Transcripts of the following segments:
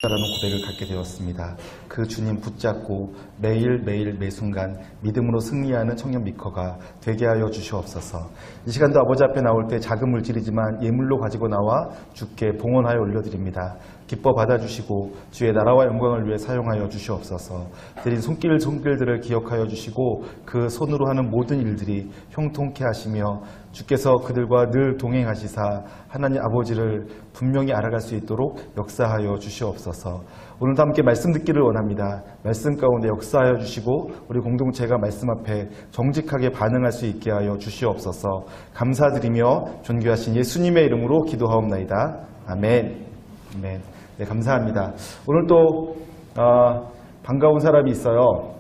라는 고백을 갖게 되었습니다. 그 주님 붙잡고 매일매일 매순간 믿음으로 승리하는 청년 미커가 되게 하여 주시옵소서. 이 시간도 아버지 앞에 나올 때 작은 물질이지만 예물로 가지고 나와 주께 봉헌하여 올려드립니다. 기뻐 받아주시고 주의 나라와 영광을 위해 사용하여 주시옵소서. 드린 손길들을 기억하여 주시고 그 손으로 하는 모든 일들이 형통케 하시며 주께서 그들과 늘 동행하시사 하나님 아버지를 분명히 알아갈 수 있도록 역사하여 주시옵소서. 오늘도 함께 말씀 듣기를 원합니다. 말씀 가운데 역사하여 주시고 우리 공동체가 말씀 앞에 정직하게 반응할 수 있게 하여 주시옵소서. 감사드리며 존귀하신 예수님의 이름으로 기도하옵나이다. 아멘. 아멘. 네, 감사합니다. 오늘 또 반가운 사람이 있어요.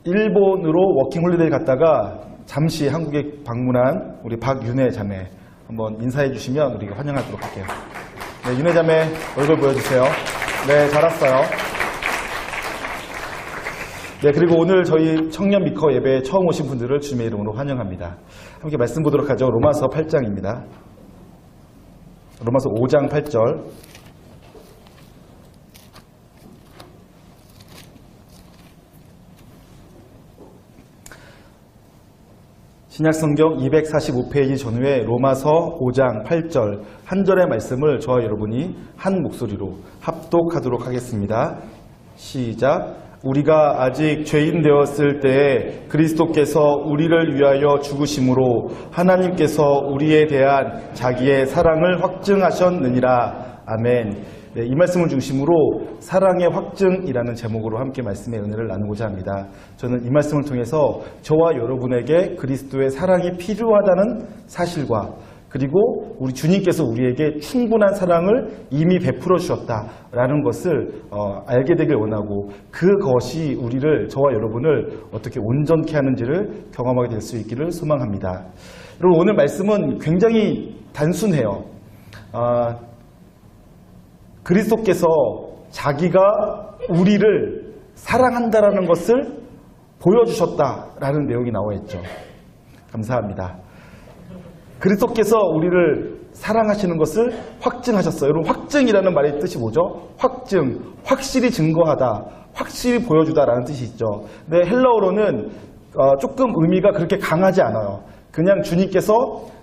일본으로 워킹홀리데이 갔다가 잠시 한국에 방문한 우리 박윤혜 자매 한번 인사해 주시면 우리가 환영하도록 할게요. 네, 윤혜 자매 얼굴 보여주세요. 네, 잘 왔어요. 네, 그리고 오늘 저희 청년 미커 예배에 처음 오신 분들을 주님의 이름으로 환영합니다. 함께 말씀 보도록 하죠. 로마서 8장입니다. 로마서 5장 8절. 신약성경 245페이지 전후에 로마서 5장 8절 한 절의 말씀을 저와 여러분이 한 목소리로 합독하도록 하겠습니다. 시작. 우리가 아직 죄인 되었을 때에 그리스도께서 우리를 위하여 죽으심으로 하나님께서 우리에 대한 자기의 사랑을 확증하셨느니라. 아멘. 네, 이 말씀을 중심으로 사랑의 확증이라는 제목으로 함께 말씀의 은혜를 나누고자 합니다. 저는 이 말씀을 통해서 저와 여러분에게 그리스도의 사랑이 필요하다는 사실과 그리고 우리 주님께서 우리에게 충분한 사랑을 이미 베풀어 주셨다라는 것을 알게 되길 원하고 그것이 우리를 저와 여러분을 어떻게 온전케 하는지를 경험하게 될 수 있기를 소망합니다. 여러분 오늘 말씀은 굉장히 단순해요. 그리스도께서 자기가 우리를 사랑한다라는 것을 보여주셨다라는 내용이 나와 있죠. 감사합니다. 그리스도께서 우리를 사랑하시는 것을 확증하셨어요. 여러분 확증이라는 말의 뜻이 뭐죠? 확증, 확실히 증거하다, 확실히 보여주다라는 뜻이 있죠. 근데 헬라어로는 조금 의미가 그렇게 강하지 않아요. 그냥 주님께서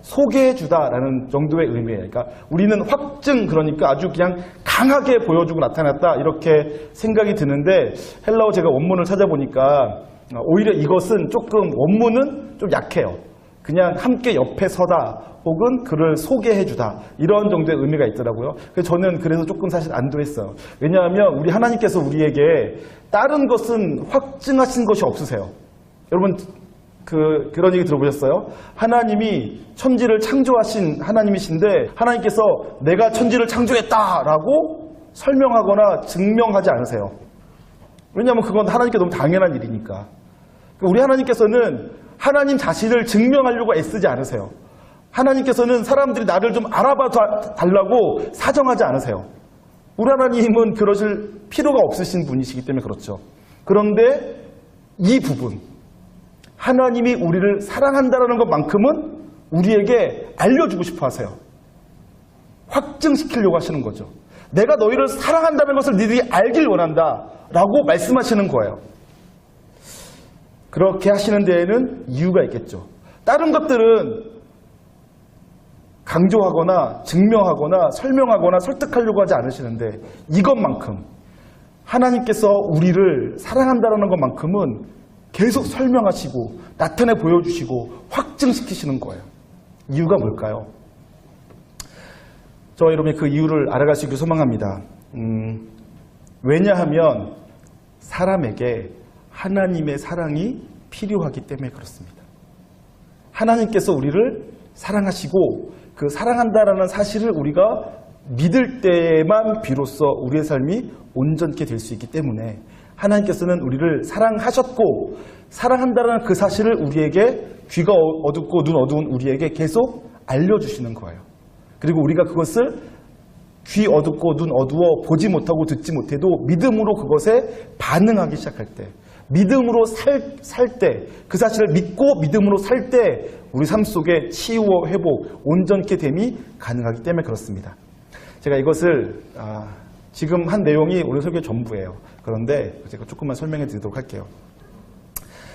소개해주다라는 정도의 의미예요. 그러니까 우리는 확증, 그러니까 아주 그냥 강하게 보여주고 나타났다 이렇게 생각이 드는데 헬라어 제가 원문을 찾아보니까 오히려 이것은 조금 원문은 좀 약해요. 그냥 함께 옆에 서다 혹은 그를 소개해주다 이런 정도의 의미가 있더라고요. 저는 그래서 조금 사실 안도했어요. 왜냐하면 우리 하나님께서 우리에게 다른 것은 확증하신 것이 없으세요. 여러분 그런 얘기 들어보셨어요? 하나님이 천지를 창조하신 하나님이신데 하나님께서 내가 천지를 창조했다라고 설명하거나 증명하지 않으세요. 왜냐하면 그건 하나님께 너무 당연한 일이니까. 우리 하나님께서는 하나님 자신을 증명하려고 애쓰지 않으세요. 하나님께서는 사람들이 나를 좀 알아봐 달라고 사정하지 않으세요. 우리 하나님은 그러실 필요가 없으신 분이시기 때문에 그렇죠. 그런데 이 부분, 하나님이 우리를 사랑한다는 것만큼은 우리에게 알려주고 싶어 하세요. 확증시키려고 하시는 거죠. 내가 너희를 사랑한다는 것을 너희들이 알길 원한다 라고 말씀하시는 거예요. 그렇게 하시는 데에는 이유가 있겠죠. 다른 것들은 강조하거나 증명하거나 설명하거나 설득하려고 하지 않으시는데 이것만큼 하나님께서 우리를 사랑한다는 것만큼은 계속 설명하시고 나타내 보여주시고 확증시키시는 거예요. 이유가 뭘까요? 저 여러분이 그 이유를 알아갈 수 있기를 소망합니다. 왜냐하면 사람에게 하나님의 사랑이 필요하기 때문에 그렇습니다. 하나님께서 우리를 사랑하시고 그 사랑한다라는 사실을 우리가 믿을 때만 비로소 우리의 삶이 온전케 될 수 있기 때문에 하나님께서는 우리를 사랑하셨고 사랑한다는 그 사실을 우리에게 귀가 어둡고 눈 어두운 우리에게 계속 알려주시는 거예요. 그리고 우리가 그것을 귀 어둡고 눈 어두워 보지 못하고 듣지 못해도 믿음으로 그것에 반응하기 시작할 때 믿음으로 살 때 그 사실을 믿고 믿음으로 살 때 우리 삶 속에 치유와 회복, 온전케 됨이 가능하기 때문에 그렇습니다. 제가 이것을 지금 한 내용이 오늘 설교의 전부예요. 그런데 제가 조금만 설명해 드리도록 할게요.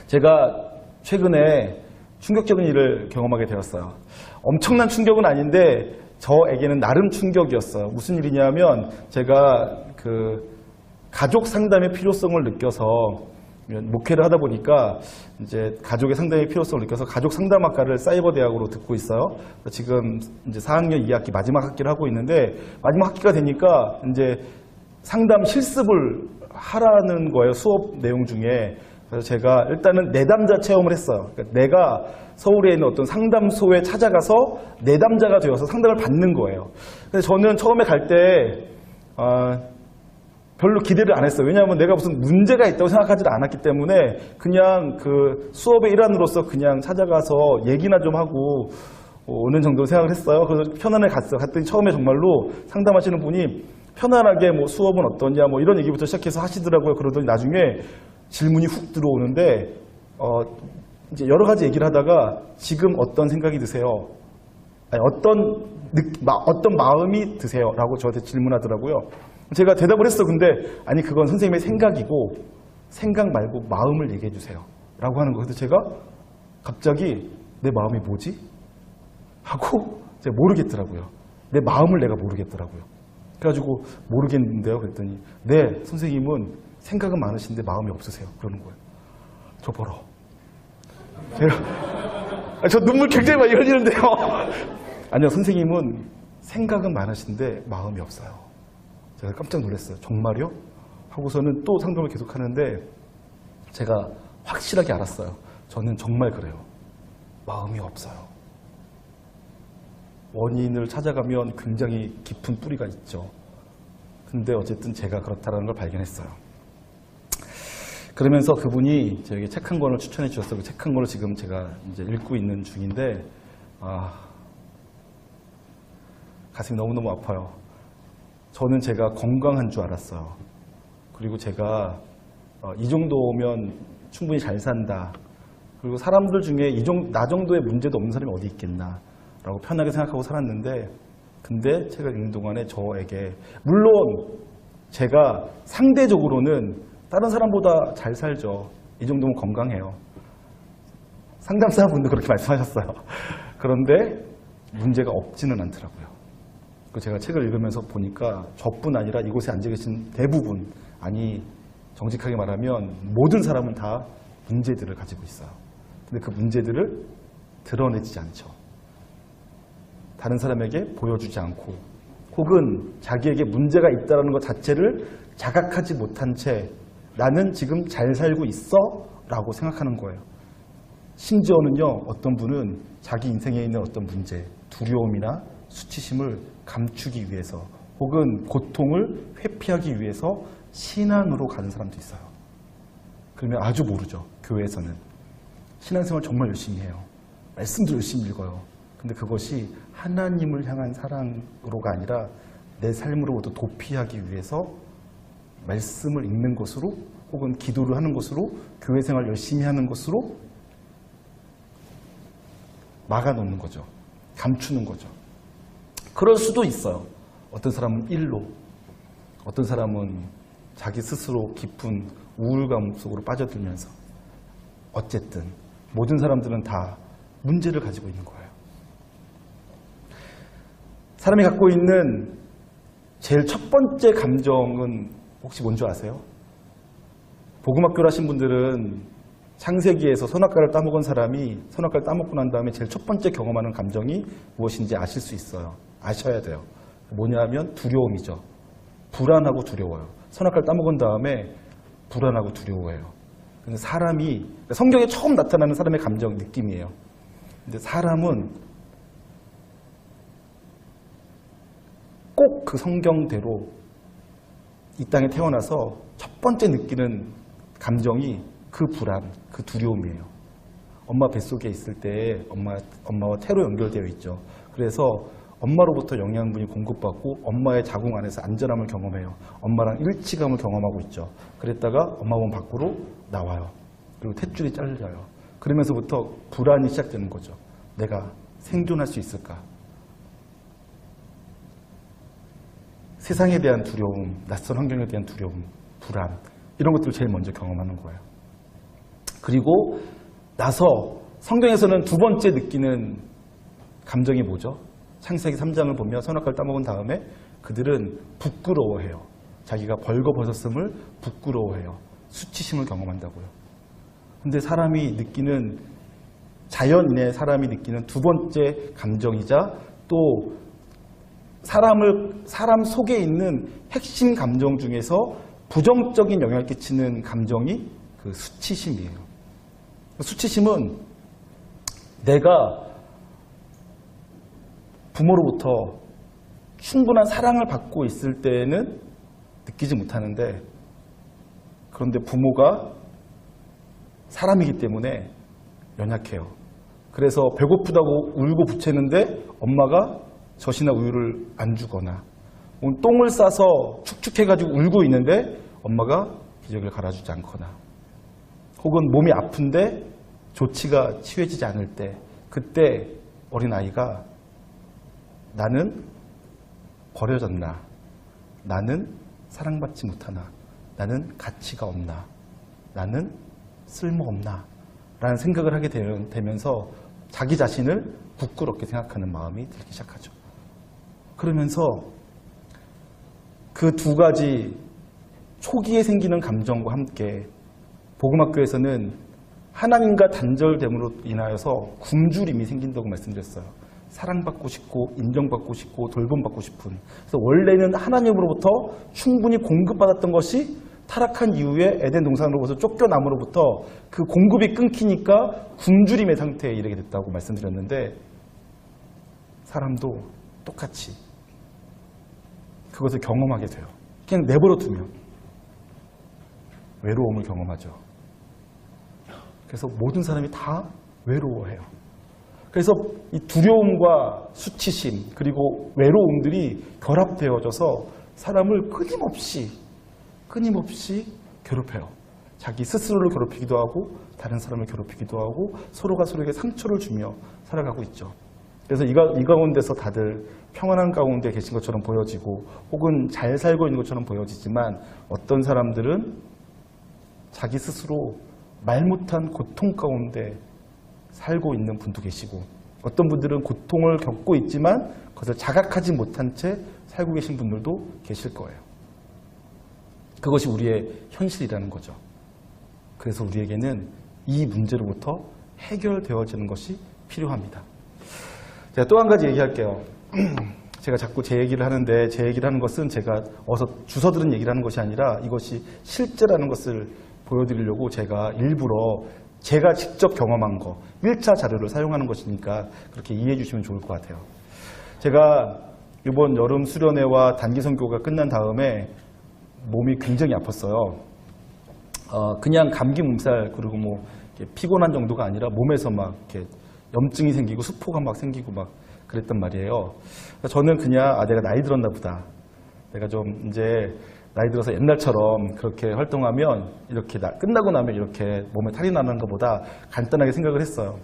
제가 최근에 충격적인 일을 경험하게 되었어요. 엄청난 충격은 아닌데 저에게는 나름 충격이었어요. 무슨 일이냐면 제가 가족 상담의 필요성을 느껴서 목회를 하다 보니까 이제 가족의 상담의 필요성을 느껴서 가족 상담학과를 사이버 대학으로 듣고 있어요. 지금 이제 4학년 2학기 마지막 학기를 하고 있는데 마지막 학기가 되니까 이제 상담 실습을 하라는 거예요. 수업 내용 중에. 그래서 제가 일단은 내담자 체험을 했어요. 그러니까 내가 서울에 있는 어떤 상담소에 찾아가서 내담자가 되어서 상담을 받는 거예요. 근데 저는 처음에 갈 때 별로 기대를 안 했어요. 왜냐하면 내가 무슨 문제가 있다고 생각하지도 않았기 때문에 그냥 그 수업의 일환으로서 그냥 찾아가서 얘기나 좀 하고 오는 정도로 생각을 했어요. 그래서 편안하게 갔어요. 갔더니 처음에 정말로 상담하시는 분이 편안하게 뭐 수업은 어떠냐 뭐 이런 얘기부터 시작해서 하시더라고요. 그러더니 나중에 질문이 훅 들어오는데 이제 여러 가지 얘기를 하다가 지금 어떤 생각이 드세요? 아니, 어떤 마음이 드세요? 라고 저한테 질문하더라고요. 제가 대답을 했어. 근데 아니 그건 선생님의 생각이고 생각 말고 마음을 얘기해 주세요. 라고 하는 거예요. 그래서 제가 갑자기 내 마음이 뭐지? 하고 제가 모르겠더라고요. 내 마음을 내가 모르겠더라고요. 그래가지고 모르겠는데요. 그랬더니 네, 선생님은 생각은 많으신데 마음이 없으세요. 그러는 거예요. 저 보러. 저 눈물 굉장히 많이 흘리는데요. 아니요, 선생님은 생각은 많으신데 마음이 없어요. 제가 깜짝 놀랐어요. 정말요? 하고서는 또 상담을 계속 하는데 제가 확실하게 알았어요. 저는 정말 그래요. 마음이 없어요. 원인을 찾아가면 굉장히 깊은 뿌리가 있죠. 근데 어쨌든 제가 그렇다는 걸 발견했어요. 그러면서 그분이 저에게 책 한 권을 추천해 주셨어요. 그 책 한 권을 지금 제가 이제 읽고 있는 중인데 가슴이 너무너무 아파요. 저는 제가 건강한 줄 알았어요. 그리고 제가 이 정도면 충분히 잘 산다. 그리고 사람들 중에 나 정도의 문제도 없는 사람이 어디 있겠나 라고 편하게 생각하고 살았는데 근데 책을 읽는 동안에 저에게 물론 제가 상대적으로는 다른 사람보다 잘 살죠. 이 정도면 건강해요. 상담사분도 그렇게 말씀하셨어요. 그런데 문제가 없지는 않더라고요. 제가 책을 읽으면서 보니까 저뿐 아니라 이곳에 앉아 계신 대부분, 아니 정직하게 말하면 모든 사람은 다 문제들을 가지고 있어요. 근데 그 문제들을 드러내지 않죠. 다른 사람에게 보여주지 않고 혹은 자기에게 문제가 있다는 것 자체를 자각하지 못한 채 나는 지금 잘 살고 있어 라고 생각하는 거예요. 심지어는요, 어떤 분은 자기 인생에 있는 어떤 문제, 두려움이나 수치심을 감추기 위해서 혹은 고통을 회피하기 위해서 신앙으로 가는 사람도 있어요. 그러면 아주 모르죠. 교회에서는 신앙생활 정말 열심히 해요. 말씀도 열심히 읽어요. 근데 그것이 하나님을 향한 사랑으로가 아니라 내 삶으로부터 도피하기 위해서 말씀을 읽는 것으로 혹은 기도를 하는 것으로 교회 생활 열심히 하는 것으로 막아놓는 거죠. 감추는 거죠. 그럴 수도 있어요. 어떤 사람은 일로, 어떤 사람은 자기 스스로 깊은 우울감 속으로 빠져들면서 어쨌든 모든 사람들은 다 문제를 가지고 있는 거예요. 사람이 갖고 있는 제일 첫 번째 감정은 혹시 뭔지 아세요? 복음학교를 하신 분들은 창세기에서 선악과를 따먹은 사람이 선악과를 따먹고 난 다음에 제일 첫 번째 경험하는 감정이 무엇인지 아실 수 있어요. 아셔야 돼요. 뭐냐면 두려움이죠. 불안하고 두려워요. 선악과를 따먹은 다음에 불안하고 두려워해요. 근데 사람이 성경에 처음 나타나는 사람의 감정, 느낌이에요. 근데 사람은 꼭 그 성경대로 이 땅에 태어나서 첫 번째 느끼는 감정이 그 불안, 그 두려움이에요. 엄마 뱃속에 있을 때 엄마와 태로 연결되어 있죠. 그래서 엄마로부터 영양분이 공급받고 엄마의 자궁 안에서 안전함을 경험해요. 엄마랑 일치감을 경험하고 있죠. 그랬다가 엄마 몸 밖으로 나와요. 그리고 탯줄이 잘려요. 그러면서부터 불안이 시작되는 거죠. 내가 생존할 수 있을까? 세상에 대한 두려움, 낯선 환경에 대한 두려움, 불안 이런 것들을 제일 먼저 경험하는 거예요. 그리고 나서 성경에서는 두 번째 느끼는 감정이 뭐죠? 창세기 3장을 보면 선악과를 따먹은 다음에 그들은 부끄러워해요. 자기가 벌거벗었음을 부끄러워해요. 수치심을 경험한다고요. 근데 사람이 느끼는, 자연인의 사람이 느끼는 두 번째 감정이자 또 사람 속에 있는 핵심 감정 중에서 부정적인 영향을 끼치는 감정이 그 수치심이에요. 수치심은 내가 부모로부터 충분한 사랑을 받고 있을 때에는 느끼지 못하는데, 그런데 부모가 사람이기 때문에 연약해요. 그래서 배고프다고 울고 부채는데 엄마가 젖이나 우유를 안 주거나, 똥을 싸서 축축해가지고 울고 있는데 엄마가 기저귀를 갈아주지 않거나, 혹은 몸이 아픈데 조치가 취해지지 않을 때, 그때 어린아이가 나는 버려졌나, 나는 사랑받지 못하나, 나는 가치가 없나, 나는 쓸모없나 라는 생각을 하게 되면서 자기 자신을 부끄럽게 생각하는 마음이 들기 시작하죠. 그러면서 그 두 가지 초기에 생기는 감정과 함께 복음학교에서는 하나님과 단절됨으로 인하여서 굶주림이 생긴다고 말씀드렸어요. 사랑받고 싶고 인정받고 싶고 돌봄받고 싶은. 그래서 원래는 하나님으로부터 충분히 공급받았던 것이 타락한 이후에 에덴 동산으로부터 쫓겨남으로부터 그 공급이 끊기니까 굶주림의 상태에 이르게 됐다고 말씀드렸는데, 사람도 똑같이 그것을 경험하게 돼요. 그냥 내버려 두면 외로움을 경험하죠. 그래서 모든 사람이 다 외로워해요. 그래서 이 두려움과 수치심 그리고 외로움들이 결합되어져서 사람을 끊임없이 괴롭혀요. 자기 스스로를 괴롭히기도 하고 다른 사람을 괴롭히기도 하고 서로가 서로에게 상처를 주며 살아가고 있죠. 그래서 이 가운데서 다들 평안한 가운데 계신 것처럼 보여지고 혹은 잘 살고 있는 것처럼 보여지지만, 어떤 사람들은 자기 스스로 말 못한 고통 가운데 살고 있는 분도 계시고, 어떤 분들은 고통을 겪고 있지만 그것을 자각하지 못한 채 살고 계신 분들도 계실 거예요. 그것이 우리의 현실이라는 거죠. 그래서 우리에게는 이 문제로부터 해결되어지는 것이 필요합니다. 제가 또 한 가지 얘기할게요. 제가 자꾸 제 얘기를 하는데, 제 얘기를 하는 것은 제가 어서 주워 들은 얘기를 하는 것이 아니라 이것이 실제라는 것을 보여드리려고 제가 일부러 제가 직접 경험한 거, 1차 자료를 사용하는 것이니까 그렇게 이해해 주시면 좋을 것 같아요. 제가 이번 여름 수련회와 단기 선교가 끝난 다음에 몸이 굉장히 아팠어요. 그냥 감기 몸살, 그리고 뭐 피곤한 정도가 아니라 몸에서 막 이렇게 염증이 생기고 수포가 막 생기고 막 그랬단 말이에요. 저는 그냥 내가 나이 들었나 보다. 내가 좀 이제 나이 들어서 옛날처럼 그렇게 활동하면 이렇게 끝나고 나면 이렇게 몸에 탈이 나는 것보다 간단하게 생각을 했어요.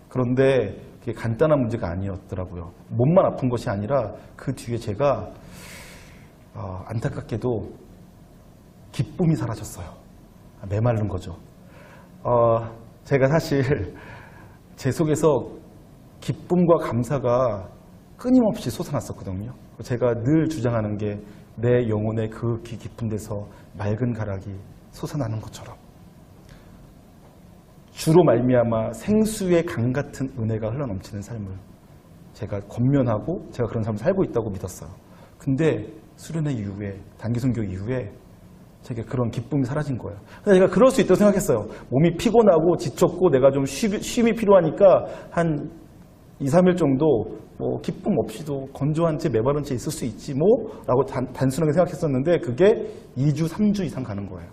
그런데 그게 간단한 문제가 아니었더라고요. 몸만 아픈 것이 아니라 그 뒤에 제가 안타깝게도 기쁨이 사라졌어요. 메마른 거죠. 제가 사실 제 속에서 기쁨과 감사가 끊임없이 솟아났었거든요. 제가 늘 주장하는 게 내 영혼의 그 깊은 데서 맑은 가락이 솟아나는 것처럼 주로 말미암아 생수의 강 같은 은혜가 흘러넘치는 삶을 제가 권면하고 제가 그런 삶을 살고 있다고 믿었어요. 근데 수련회 이후에, 단기 선교 이후에 제가 그런 기쁨이 사라진 거예요. 근데 제가 그럴 수 있다고 생각했어요. 몸이 피곤하고 지쳤고 내가 좀 쉼이 필요하니까 한 2, 3일 정도 뭐 기쁨 없이도 건조한 채 메마른 채 있을 수 있지 뭐 라고 단순하게 생각했었는데, 그게 2주, 3주 이상 가는 거예요.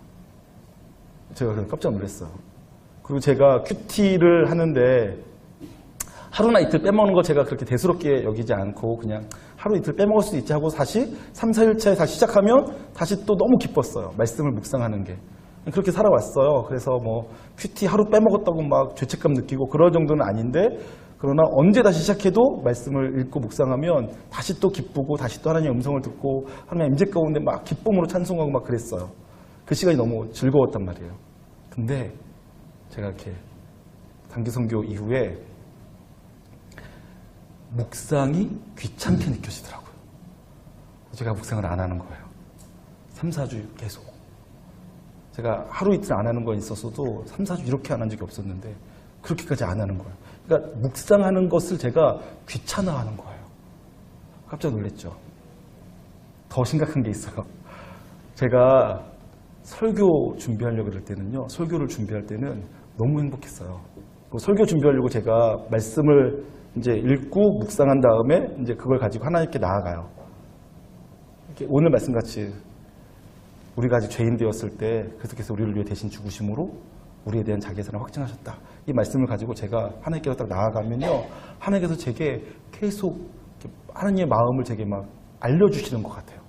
제가 깜짝 놀랐어요. 그리고 제가 큐티를 하는데 하루나 이틀 빼먹는 거 제가 그렇게 대수롭게 여기지 않고 그냥 하루 이틀 빼먹을 수 있지 하고 다시 3, 4일차에 다시 시작하면 다시 또 너무 기뻤어요. 말씀을 묵상하는 게. 그렇게 살아왔어요. 그래서 뭐 큐티 하루 빼먹었다고 막 죄책감 느끼고 그럴 정도는 아닌데, 그러나 언제 다시 시작해도 말씀을 읽고 묵상하면 다시 또 기쁘고 다시 또 하나님의 음성을 듣고 하나님의 임재 가운데 막 기쁨으로 찬송하고 막 그랬어요. 그 시간이 너무 즐거웠단 말이에요. 근데 제가 이렇게 단기 선교 이후에 묵상이 귀찮게 느껴지더라고요. 제가 묵상을 안 하는 거예요. 3, 4주 계속. 제가 하루 이틀 안 하는 건 있었어도 3, 4주 이렇게 안 한 적이 없었는데 그렇게까지 안 하는 거예요. 그러니까 묵상하는 것을 제가 귀찮아하는 거예요. 깜짝 놀랐죠. 더 심각한 게 있어요. 제가 설교 준비하려고 그럴 때는요. 설교를 준비할 때는 너무 행복했어요. 설교 준비하려고 제가 말씀을 이제 읽고 묵상한 다음에 이제 그걸 가지고 하나님께 나아가요. 이렇게 오늘 말씀같이 우리가 아직 죄인 되었을 때 그리스도께서 우리를 위해 대신 죽으심으로 우리에 대한 자기의 사랑을 확증하셨다. 이 말씀을 가지고 제가 하나님께로 딱 나아가면요. 하나님께서 제게 계속 하나님의 마음을 제게 막 알려주시는 것 같아요.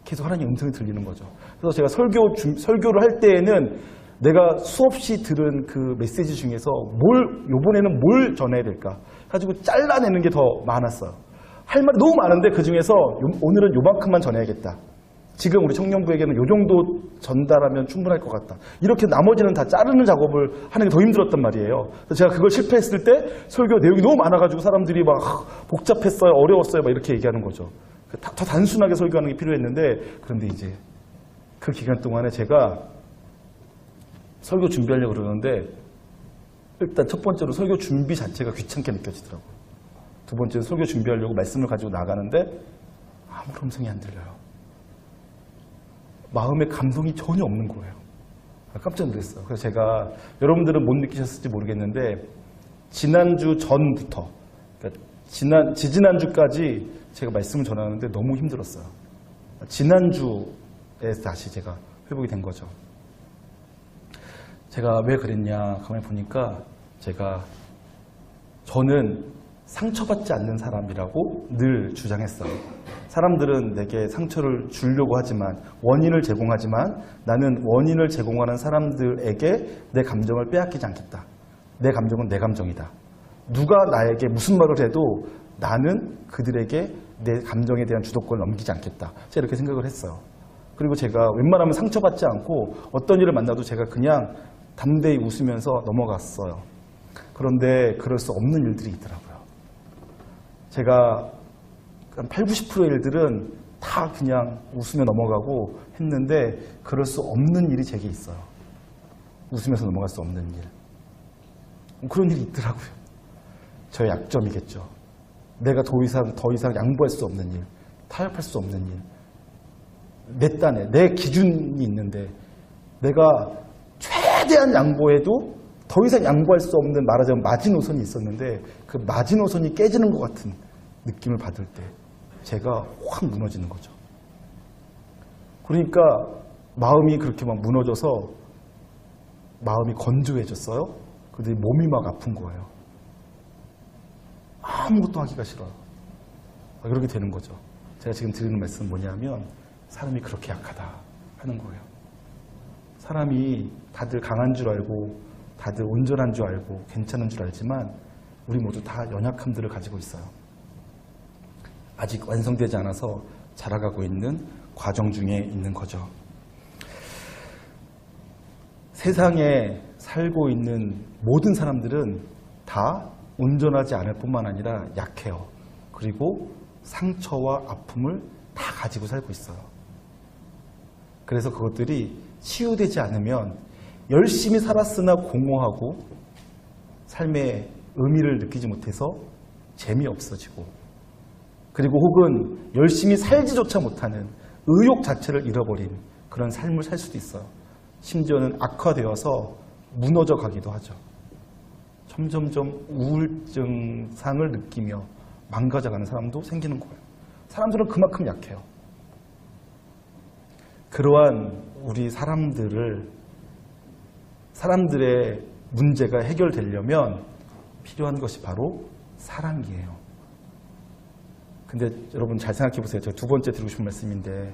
계속 하나님의 음성이 들리는 거죠. 그래서 제가 설교를 할 때에는 내가 수없이 들은 그 메시지 중에서 요번에는 뭘 전해야 될까? 가지고 잘라내는 게 더 많았어요. 할 말이 너무 많은데 그 중에서 오늘은 요만큼만 전해야겠다. 지금 우리 청년부에게는 요 정도 전달하면 충분할 것 같다. 이렇게 나머지는 다 자르는 작업을 하는 게 더 힘들었단 말이에요. 그래서 제가 그걸 실패했을 때 설교 내용이 너무 많아가지고 사람들이 막 복잡했어요, 어려웠어요, 막 이렇게 얘기하는 거죠. 더 단순하게 설교하는 게 필요했는데 그런데 이제 그 기간 동안에 제가 설교 준비하려고 그러는데 일단 첫 번째로 설교 준비 자체가 귀찮게 느껴지더라고요. 두 번째로 설교 준비하려고 말씀을 가지고 나가는데 아무런 음성이 안 들려요. 마음에 감동이 전혀 없는 거예요. 깜짝 놀랐어요. 그래서 제가 여러분들은 못 느끼셨을지 모르겠는데 지난주 전부터 그러니까 지지난주까지 제가 말씀을 전하는데 너무 힘들었어요. 지난주에 다시 제가 회복이 된 거죠. 제가 왜 그랬냐 가만히 보니까 저는 상처받지 않는 사람이라고 늘 주장했어요. 사람들은 내게 상처를 주려고 하지만 원인을 제공하지만 나는 원인을 제공하는 사람들에게 내 감정을 빼앗기지 않겠다. 내 감정은 내 감정이다. 누가 나에게 무슨 말을 해도 나는 그들에게 내 감정에 대한 주도권을 넘기지 않겠다. 제가 이렇게 생각을 했어요. 그리고 제가 웬만하면 상처받지 않고 어떤 일을 만나도 제가 그냥 담대히 웃으면서 넘어갔어요. 그런데 그럴 수 없는 일들이 있더라고요. 제가 한 80, 90%의 일들은 다 그냥 웃으며 넘어가고 했는데 그럴 수 없는 일이 제게 있어요. 웃으면서 넘어갈 수 없는 일. 그런 일이 있더라고요. 저의 약점이겠죠. 내가 더 이상 양보할 수 없는 일, 타협할 수 없는 일. 내 딴에 내 기준이 있는데 내가 최대한 양보해도 더 이상 양보할 수 없는 말하자면 마지노선이 있었는데 그 마지노선이 깨지는 것 같은 느낌을 받을 때 제가 확 무너지는 거죠. 그러니까 마음이 그렇게 막 무너져서 마음이 건조해졌어요. 그런데 몸이 막 아픈 거예요. 아무것도 하기가 싫어요. 그렇게 되는 거죠. 제가 지금 드리는 말씀은 뭐냐면 사람이 그렇게 약하다 하는 거예요. 사람이 다들 강한 줄 알고 다들 온전한 줄 알고 괜찮은 줄 알지만 우리 모두 다 연약함들을 가지고 있어요. 아직 완성되지 않아서 자라가고 있는 과정 중에 있는 거죠. 세상에 살고 있는 모든 사람들은 다 온전하지 않을 뿐만 아니라 약해요. 그리고 상처와 아픔을 다 가지고 살고 있어요. 그래서 그것들이 치유되지 않으면 열심히 살았으나 공허하고 삶의 의미를 느끼지 못해서 재미없어지고 그리고 혹은 열심히 살지조차 못하는 의욕 자체를 잃어버린 그런 삶을 살 수도 있어요. 심지어는 악화되어서 무너져 가기도 하죠. 점점점 우울증상을 느끼며 망가져가는 사람도 생기는 거예요. 사람들은 그만큼 약해요. 그러한 우리 사람들의 문제가 해결되려면 필요한 것이 바로 사랑이에요. 근데 여러분 잘 생각해 보세요. 제가 두 번째 드리고 싶은 말씀인데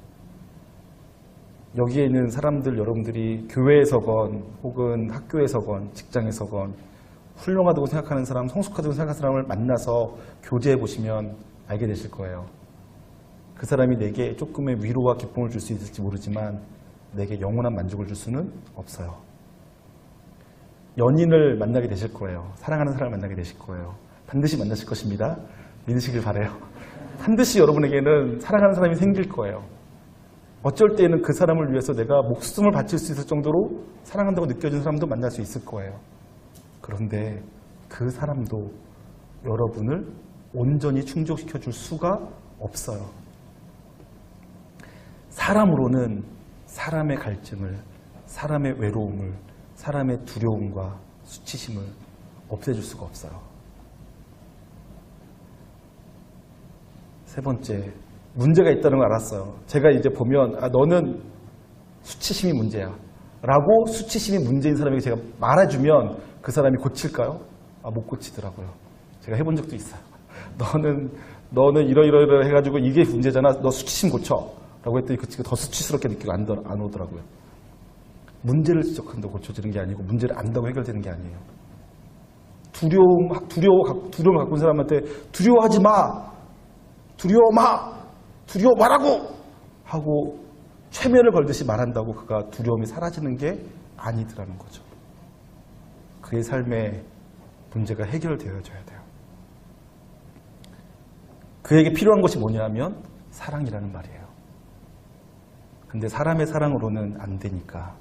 여기에 있는 사람들 여러분들이 교회에서건 혹은 학교에서건 직장에서건 훌륭하다고 생각하는 사람, 성숙하다고 생각하는 사람을 만나서 교제해 보시면 알게 되실 거예요. 그 사람이 내게 조금의 위로와 기쁨을 줄 수 있을지 모르지만 내게 영원한 만족을 줄 수는 없어요. 연인을 만나게 되실 거예요. 사랑하는 사람을 만나게 되실 거예요. 반드시 만나실 것입니다. 믿으시길 바라요. 반드시 여러분에게는 사랑하는 사람이 생길 거예요. 어쩔 때는 그 사람을 위해서 내가 목숨을 바칠 수 있을 정도로 사랑한다고 느껴지는 사람도 만날 수 있을 거예요. 그런데 그 사람도 여러분을 온전히 충족시켜 줄 수가 없어요. 사람으로는 사람의 갈증을, 사람의 외로움을, 사람의 두려움과 수치심을 없애줄 수가 없어요. 세 번째, 문제가 있다는 걸 알았어요. 제가 이제 보면 너는 수치심이 문제야 라고 수치심이 문제인 사람에게 제가 말해주면 그 사람이 고칠까요? 못 고치더라고요. 제가 해본 적도 있어요. 너는 이러 해가지고 이게 문제잖아. 너 수치심 고쳐 라고 했더니 그 친구가 더 수치스럽게 느끼고 안 오더라고요. 문제를 지적한다고 고쳐지는 게 아니고 문제를 안다고 해결되는 게 아니에요. 두려움을 갖고 있는 사람한테 두려워하지 마! 두려워 말하고! 하고 최면을 걸듯이 말한다고 그가 두려움이 사라지는 게 아니더라는 거죠. 그의 삶에 문제가 해결되어져야 돼요. 그에게 필요한 것이 뭐냐면 사랑이라는 말이에요. 근데 사람의 사랑으로는 안 되니까,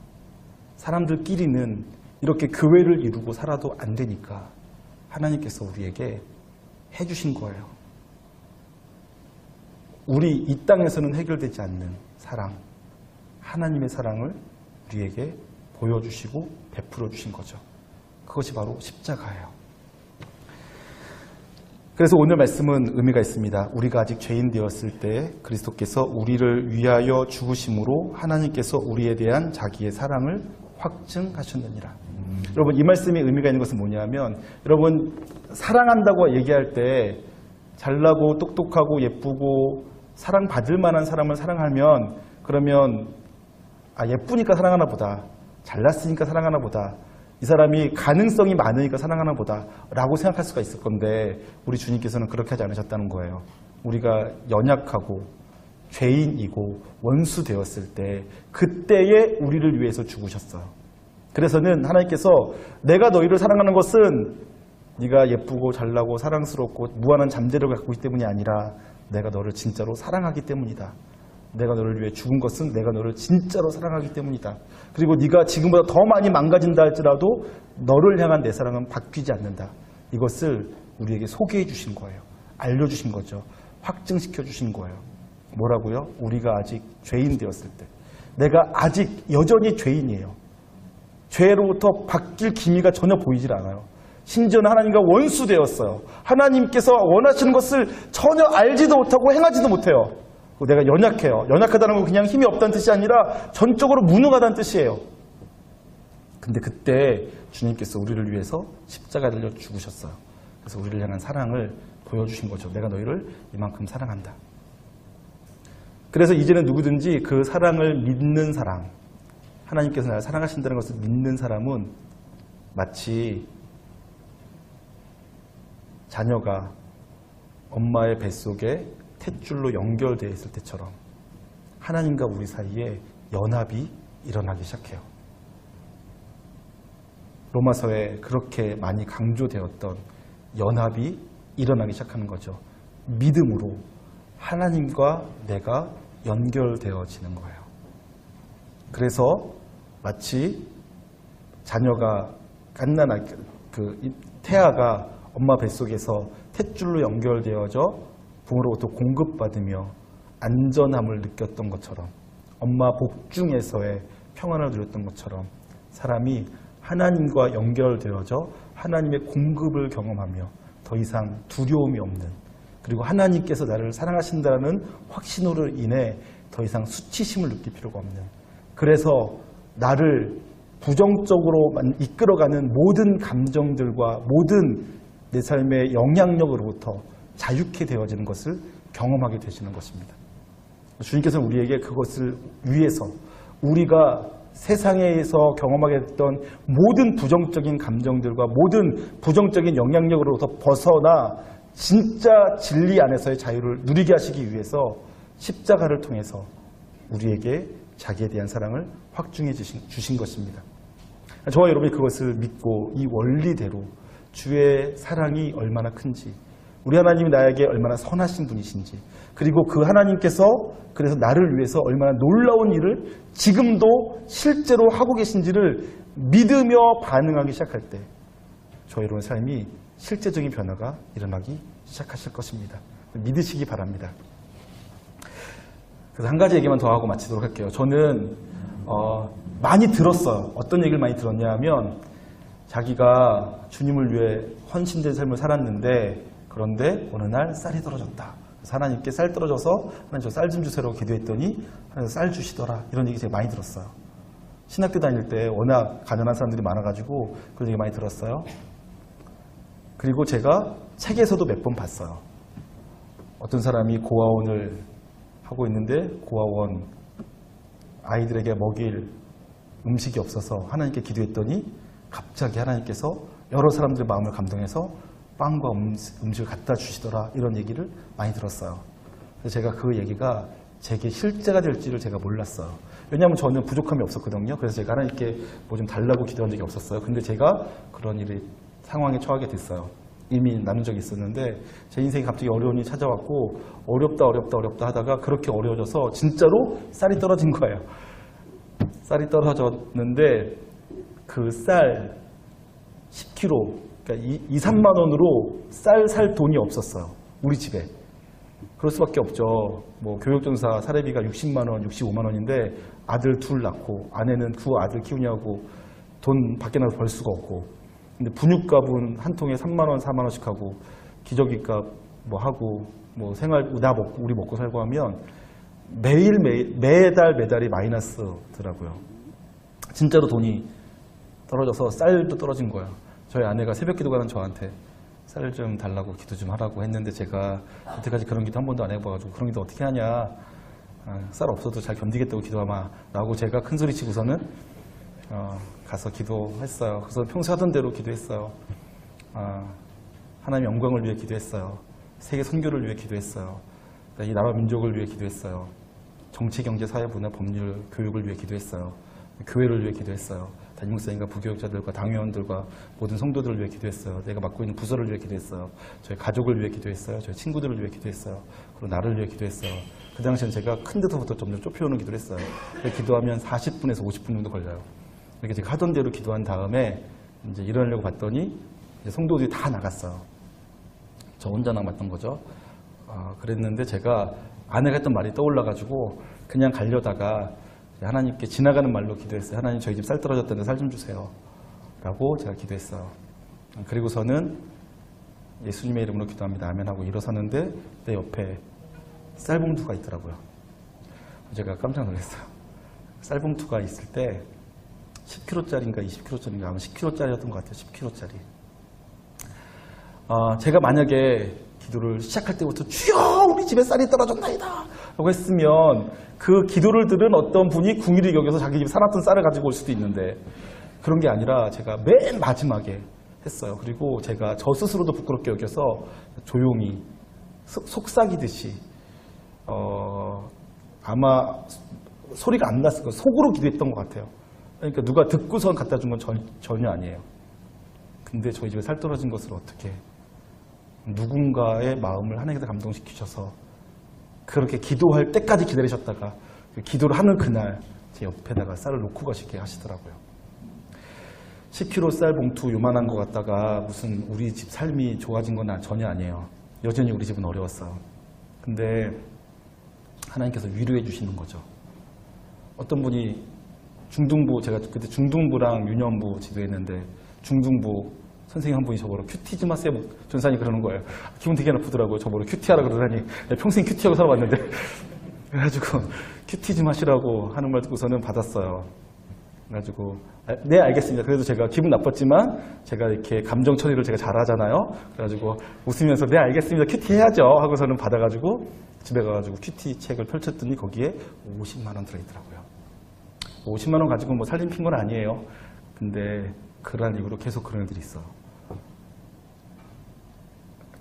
사람들끼리는 이렇게 교회를 이루고 살아도 안 되니까 하나님께서 우리에게 해주신 거예요. 우리 이 땅에서는 해결되지 않는 사랑, 하나님의 사랑을 우리에게 보여주시고 베풀어 주신 거죠. 그것이 바로 십자가예요. 그래서 오늘 말씀은 의미가 있습니다. 우리가 아직 죄인 되었을 때 그리스도께서 우리를 위하여 죽으심으로 하나님께서 우리에 대한 자기의 사랑을 확증하셨느니라. 여러분, 이 말씀의 의미가 있는 것은 뭐냐면, 여러분 사랑한다고 얘기할 때 잘나고 똑똑하고 예쁘고 사랑받을 만한 사람을 사랑하면, 그러면 예쁘니까 사랑하나 보다, 잘났으니까 사랑하나 보다, 이 사람이 가능성이 많으니까 사랑하나 보다 라고 생각할 수가 있을 건데, 우리 주님께서는 그렇게 하지 않으셨다는 거예요. 우리가 연약하고 죄인이고 원수 되었을 때, 그때에 우리를 위해서 죽으셨어요. 그래서는 하나님께서 내가 너희를 사랑하는 것은 네가 예쁘고 잘나고 사랑스럽고 무한한 잠재력을 갖고 있기 때문이 아니라 내가 너를 진짜로 사랑하기 때문이다. 내가 너를 위해 죽은 것은 내가 너를 진짜로 사랑하기 때문이다. 그리고 네가 지금보다 더 많이 망가진다 할지라도 너를 향한 내 사랑은 바뀌지 않는다. 이것을 우리에게 소개해 주신 거예요. 알려주신 거죠. 확증시켜 주신 거예요. 뭐라고요? 우리가 아직 죄인 되었을 때, 내가 아직 여전히 죄인이에요. 죄로부터 바뀔 기미가 전혀 보이질 않아요. 심지어는 하나님과 원수 되었어요. 하나님께서 원하시는 것을 전혀 알지도 못하고 행하지도 못해요. 내가 연약해요. 연약하다는 건 그냥 힘이 없다는 뜻이 아니라 전적으로 무능하다는 뜻이에요. 근데 그때 주님께서 우리를 위해서 십자가에 달려 죽으셨어요. 그래서 우리를 향한 사랑을 보여주신 거죠. 내가 너희를 이만큼 사랑한다. 그래서 이제는 누구든지 그 사랑을 믿는 사람, 하나님께서 나를 사랑하신다는 것을 믿는 사람은 마치 자녀가 엄마의 뱃속에 탯줄로 연결되어 있을 때처럼 하나님과 우리 사이에 연합이 일어나기 시작해요. 로마서에 그렇게 많이 강조되었던 연합이 일어나기 시작하는 거죠. 믿음으로 하나님과 내가 연결되어지는 거예요. 그래서 마치 자녀가 갓난아기, 태아가 엄마 뱃속에서 탯줄로 연결되어져 부모로부터 공급받으며 안전함을 느꼈던 것처럼, 엄마 복중에서의 평안을 누렸던 것처럼 사람이 하나님과 연결되어져 하나님의 공급을 경험하며 더 이상 두려움이 없는, 그리고 하나님께서 나를 사랑하신다는 확신으로 인해 더 이상 수치심을 느낄 필요가 없는, 그래서 나를 부정적으로 이끌어가는 모든 감정들과 모든 내 삶의 영향력으로부터 자유케 되어지는 것을 경험하게 되시는 것입니다. 주님께서는 우리에게 그것을 위해서, 우리가 세상에서 경험하게 됐던 모든 부정적인 감정들과 모든 부정적인 영향력으로부터 벗어나 진짜 진리 안에서의 자유를 누리게 하시기 위해서 십자가를 통해서 우리에게 자기에 대한 사랑을 확증해 주신 것입니다. 저와 여러분이 그것을 믿고 이 원리대로 주의 사랑이 얼마나 큰지, 우리 하나님이 나에게 얼마나 선하신 분이신지, 그리고 그 하나님께서 그래서 나를 위해서 얼마나 놀라운 일을 지금도 실제로 하고 계신지를 믿으며 반응하기 시작할 때 저와 여러분의 삶이 실제적인 변화가 일어나기 시작하실 것입니다. 믿으시기 바랍니다. 그래서 한 가지 얘기만 더 하고 마치도록 할게요. 저는 많이 들었어요. 어떤 얘기를 많이 들었냐 하면 자기가 주님을 위해 헌신된 삶을 살았는데 그런데 어느 날 쌀이 떨어졌다. 하나님께 쌀 떨어져서 하나님 저 쌀 좀 주세요 기도했더니 하나님 쌀 주시더라. 이런 얘기 제가 많이 들었어요. 신학교 다닐 때 워낙 가난한 사람들이 많아가지고 그런 얘기 많이 들었어요. 그리고 제가 책에서도 몇 번 봤어요. 어떤 사람이 고아원을 하고 있는데 고아원 아이들에게 먹일 음식이 없어서 하나님께 기도했더니 갑자기 하나님께서 여러 사람들의 마음을 감동해서 빵과 음식을 갖다 주시더라. 이런 얘기를 많이 들었어요. 그래서 제가 그 얘기가 제게 실제가 될지를 제가 몰랐어요. 왜냐하면 저는 부족함이 없었거든요. 그래서 제가 하나님께 뭐 좀 달라고 기도한 적이 없었어요. 근데 제가 그런 상황에 처하게 됐어요. 이미 나눈 적이 있었는데 제 인생에 갑자기 어려운 일이 찾아왔고 어렵다 하다가 그렇게 어려워져서 진짜로 쌀이 떨어진 거예요. 쌀이 떨어졌는데 그 쌀 10kg, 그러니까 2, 3만 원으로 쌀 살 돈이 없었어요. 우리 집에. 그럴 수밖에 없죠. 뭐 교육전사 사례비가 60만 원, 65만 원인데 아들 둘 낳고 아내는 그 아들 키우냐고 돈 밖에 나가서 벌 수가 없고, 근데 분유값은 한 통에 3만 원, 4만 원씩 하고 기저귀값 뭐 하고 뭐 생활 우리 먹고 살고 하면 매달이 마이너스더라고요. 진짜로 돈이 떨어져서 쌀도 떨어진 거예요. 저희 아내가 새벽 기도 가는 저한테 쌀 좀 달라고 기도 좀 하라고 했는데 제가 여태까지 그런 기도 한 번도 안 해봐가지고 그런 기도 어떻게 하냐, 쌀 없어도 잘 견디겠다고 기도하마 라고 제가 큰 소리 치고서는 가서 기도했어요. 그래서 평소 하던 대로 기도했어요. 하나님의 영광을 위해 기도했어요. 세계 선교를 위해 기도했어요. 이 나라 민족을 위해 기도했어요. 정치, 경제, 사회, 문화, 법률, 교육을 위해 기도했어요. 교회를 위해 기도했어요. 담임목사님과 부교육자들과 당회원들과 모든 성도들을 위해 기도했어요. 내가 맡고 있는 부서를 위해 기도했어요. 저희 가족을 위해 기도했어요. 저희 친구들을 위해 기도했어요. 그리고 나를 위해 기도했어요. 그 당시엔 제가 큰 데서부터 점점 좁혀오는 기도를 했어요. 기도하면 40분에서 50분 정도 걸려요. 이렇게 제가 하던 대로 기도한 다음에 이제 일어나려고 봤더니 이제 성도들이 다 나갔어요. 저 혼자 남았던 거죠. 그랬는데 제가 아내가 했던 말이 떠올라가지고 그냥 가려다가 하나님께 지나가는 말로 기도했어요. 하나님 저희 집 쌀 떨어졌다는데 쌀 좀 주세요 라고 제가 기도했어요. 그리고서는 예수님의 이름으로 기도합니다 아멘 하고 일어섰는데 내 옆에 쌀봉투가 있더라고요. 제가 깜짝 놀랐어요. 쌀봉투가 있을 때 10kg짜리인가 20kg짜리인가 아마 10kg짜리였던 것 같아요. 10kg짜리. 제가 만약에 기도를 시작할 때부터 주여 우리 집에 쌀이 떨어졌나이다 라고 했으면 그 기도를 들은 어떤 분이 궁일이 여겨서 자기 집에 사놨던 쌀을 가지고 올 수도 있는데 그런 게 아니라 제가 맨 마지막에 했어요. 그리고 제가 저 스스로도 부끄럽게 여겨서 조용히 속삭이듯이 아마 소리가 안 났을 거예요. 속으로 기도했던 것 같아요. 그러니까 누가 듣고선 갖다 준 건 전혀 아니에요. 근데 저희 집에 살 떨어진 것을 어떻게 누군가의 마음을 하나님께서 감동시키셔서 그렇게 기도할 때까지 기다리셨다가 기도를 하는 그날 제 옆에다가 쌀을 놓고 가시게 하시더라고요. 10kg 쌀 봉투 요만한 거 갖다가 무슨 우리 집 삶이 좋아진 건 전혀 아니에요. 여전히 우리 집은 어려웠어요. 근데 하나님께서 위로해 주시는 거죠. 어떤 분이 중등부, 제가 그때 중등부랑 유년부 지도했는데 중등부 선생님 한 분이 저보고 큐티 좀 하세요. 전사님 그러는 거예요. 기분 되게 나쁘더라고요. 저보고 큐티하라 그러다니 평생 큐티하고 살아왔는데 그래가지고 큐티 좀 하시라고 하는 말 듣고서는 받았어요. 그래가지고 네 알겠습니다. 그래도 제가 기분 나빴지만 제가 이렇게 감정 처리를 제가 잘하잖아요. 그래가지고 웃으면서 네 알겠습니다. 큐티 해야죠 하고서는 받아가지고 집에 가가지고 큐티 책을 펼쳤더니 거기에 50만 원 들어있더라고요. 50만 원 가지고 뭐 살림 핀 건 아니에요. 근데 그러한 이유로 계속 그런 애들이 있어.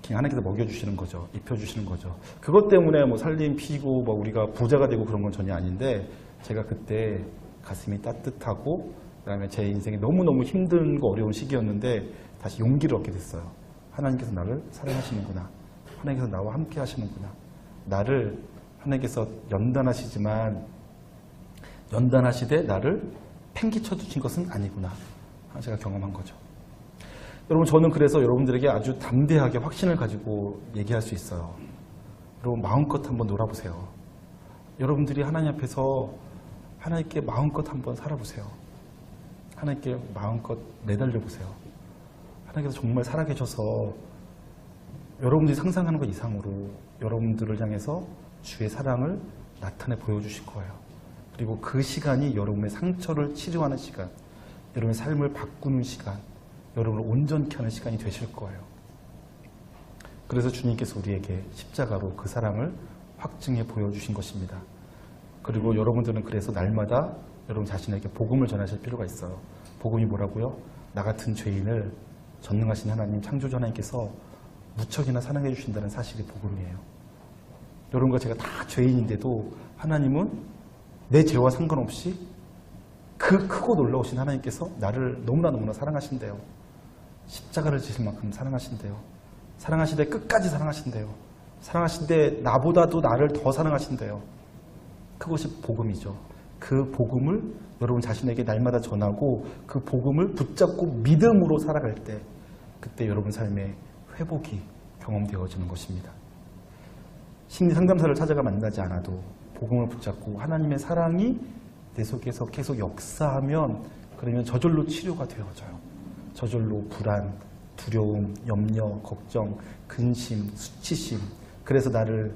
그냥 하나님께서 먹여주시는 거죠. 입혀주시는 거죠. 그것 때문에 뭐 살림 피고 뭐 우리가 부자가 되고 그런 건 전혀 아닌데, 제가 그때 가슴이 따뜻하고 그다음에 제 인생이 너무너무 힘든 거 어려운 시기였는데 다시 용기를 얻게 됐어요. 하나님께서 나를 사랑하시는구나. 하나님께서 나와 함께 하시는구나. 나를 하나님께서 연단하시지만 연단하시되 나를 팽개쳐 주신 것은 아니구나. 제가 경험한 거죠. 여러분, 저는 그래서 여러분들에게 아주 담대하게 확신을 가지고 얘기할 수 있어요. 여러분, 마음껏 한번 놀아보세요. 여러분들이 하나님 앞에서 하나님께 마음껏 한번 살아보세요. 하나님께 마음껏 매달려보세요. 하나님께서 정말 살아계셔서 여러분들이 상상하는 것 이상으로 여러분들을 향해서 주의 사랑을 나타내 보여주실 거예요. 그리고 그 시간이 여러분의 상처를 치료하는 시간, 여러분의 삶을 바꾸는 시간, 여러분을 온전케 하는 시간이 되실 거예요. 그래서 주님께서 우리에게 십자가로 그 사랑을 확증해 보여주신 것입니다. 그리고 여러분들은 그래서 날마다 여러분 자신에게 복음을 전하실 필요가 있어요. 복음이 뭐라고요? 나 같은 죄인을 전능하신 하나님, 창조주 하나님께서 무척이나 사랑해 주신다는 사실이 복음이에요. 여러분과 제가 다 죄인인데도 하나님은 내 죄와 상관없이 그 크고 놀라우신 하나님께서 나를 너무나 사랑하신대요. 십자가를 지실 만큼 사랑하신대요. 사랑하시되 끝까지 사랑하신대요. 사랑하신데 나보다도 나를 더 사랑하신대요. 그것이 복음이죠. 그 복음을 여러분 자신에게 날마다 전하고 그 복음을 붙잡고 믿음으로 살아갈 때, 그때 여러분 삶에 회복이 경험되어지는 것입니다. 심리 상담사를 찾아가 만나지 않아도 복음을 붙잡고 하나님의 사랑이 내 속에서 계속 역사하면, 그러면 저절로 치료가 되어져요. 저절로 불안, 두려움, 염려, 걱정, 근심, 수치심, 그래서 나를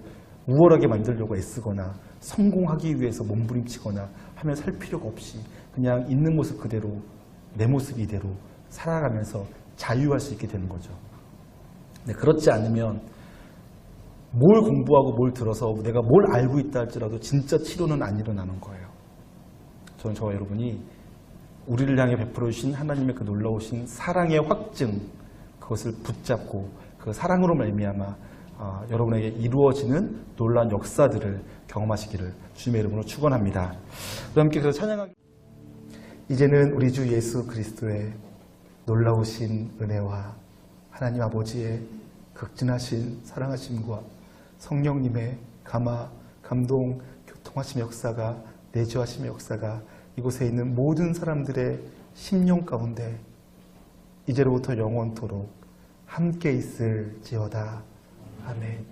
우월하게 만들려고 애쓰거나 성공하기 위해서 몸부림치거나 하면 살 필요가 없이 그냥 있는 모습 그대로, 내 모습 이대로 살아가면서 자유할 수 있게 되는 거죠. 근데 그렇지 않으면 뭘 공부하고 뭘 들어서 내가 뭘 알고 있다 할지라도 진짜 치료는 안 일어나는 거예요. 저는 저와 여러분이 우리를 향해 베풀어 주신 하나님의 그 놀라우신 사랑의 확증, 그것을 붙잡고 그 사랑으로 말미암아 여러분에게 이루어지는 놀라운 역사들을 경험하시기를 주님의 이름으로 축원합니다. 함께 그래서 찬양하기. 이제는 우리 주 예수 그리스도의 놀라우신 은혜와 하나님 아버지의 극진하신 사랑하심과 성령님의 감화, 감동, 교통하심 역사가, 내주하심의 역사가 이곳에 있는 모든 사람들의 심령 가운데 이제로부터 영원토록 함께 있을지어다. 아멘.